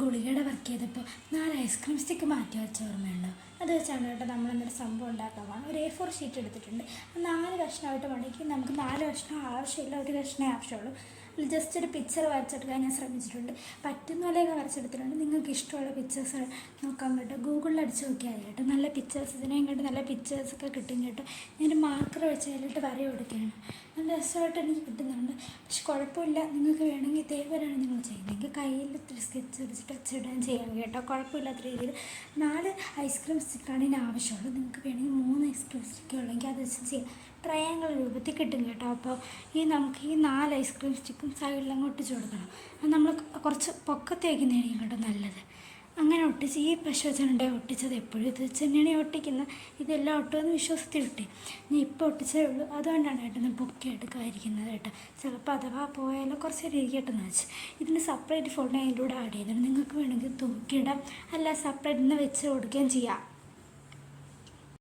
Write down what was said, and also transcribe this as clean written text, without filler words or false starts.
ഗുളികയുടെ work ചെയ്തപ്പോൾ 4 ice cream stick മാറ്റി വെച്ച ഓർമ്മയുണ്ടോ? അത് വെച്ചാണ് കേട്ടോ നമ്മളെന്നൊരു സംഭവം ഉണ്ടാക്കാൻ പോകണം. ഒരു A4 ഷീറ്റ് എടുത്തിട്ടുണ്ട്. 4 കഷ്ണമായിട്ട് മടക്കി നമുക്ക് 4 കഷ്ണം ആവശ്യമില്ല, ഒരു കഷ്ണമേ ആവശ്യമുള്ളൂ. അതിൽ ജസ്റ്റ് ഒരു പിക്ചർ വരച്ചെടുക്കാൻ ഞാൻ ശ്രമിച്ചിട്ടുണ്ട്. പറ്റുന്ന പോലെയൊക്കെ വരച്ചെടുത്തിട്ടുണ്ട്. നിങ്ങൾക്ക് ഇഷ്ടമുള്ള പിക്ചേഴ്സ് നോക്കാൻ കേട്ടോ, ഗൂഗിളിൽ അടിച്ച് നോക്കിയാൽ മതി കേട്ടോ. നല്ല പിക്ചേഴ്സ്, ഇതിനെയും കണ്ട് നല്ല പിക്ചേഴ്സൊക്കെ കിട്ടും കേട്ടോ. ഞാൻ മാർക്കർ വെച്ച് അതിലിട്ട് വര കൊടുക്കുകയാണ്. നല്ല രസമായിട്ട് എനിക്ക് കിട്ടുന്നുണ്ട്. പക്ഷെ കുഴപ്പമില്ല, നിങ്ങൾക്ക് വേണമെങ്കിൽ ഇതേപോലെയാണ് നിങ്ങൾ ചെയ്യുന്നതെങ്കിൽ കയ്യിൽ ഇത്തിരി സ്കെച്ച് വെച്ചിട്ട് ടച്ചിടാൻ ചെയ്യാം കേട്ടോ. കുഴപ്പമില്ലാത്ത രീതിയിൽ 4 ഐസ്ക്രീം സ്റ്റിക്കാണ് ഇതിന് ആവശ്യമുള്ളൂ. നിങ്ങൾക്ക് വേണമെങ്കിൽ 3 ഐസ്ക്രീം സ്റ്റിക്ക് ഉള്ളെങ്കിൽ അത് വെച്ച് ചെയ്യാം. ട്രയാങ്കിൾ രൂപത്തിൽ കിട്ടും കേട്ടോ. അപ്പോൾ നമുക്ക് ഈ 4 ഐസ്ക്രീം സ്റ്റിക്കും സൈഡിലങ്ങ് ഒട്ടിച്ച് കൊടുക്കണം. അത് നമ്മൾ കുറച്ച് പൊക്കത്ത് വയ്ക്കുന്നതായിരിക്കും കേട്ടോ നല്ലത്. അങ്ങനെ ഒട്ടിച്ച് ഈ പശ വെച്ചാണ് ഒട്ടിച്ചത്. എപ്പോഴും ഇത് വെച്ച് തന്നെയാണ് ഒട്ടിക്കുന്നത്. ഇതെല്ലാം ഒട്ടുമെന്ന് വിശ്വസത്തിൽ ഇട്ടേ ഞാൻ ഇപ്പോൾ ഒട്ടിച്ചേ ഉള്ളൂ. അതുകൊണ്ടാണ് കേട്ടോ ഞാൻ പൊക്കി എടുക്കാതിരിക്കുന്നത് കേട്ടോ. ചിലപ്പോൾ അഥവാ പോയാലും കുറച്ച് നേരം ഇരിക്കട്ടെന്ന് വെച്ച് ഇതിന് സെപ്പറേറ്റ് ഫോട്ടോ അതിൻ്റെ കൂടെ ആഡ് ചെയ്തിട്ടുണ്ട്. നിങ്ങൾക്ക് വേണമെങ്കിൽ തൂക്കിയിടാം, അല്ല സെപ്പറേറ്റ് വെച്ച് കൊടുക്കുകയും ചെയ്യാം.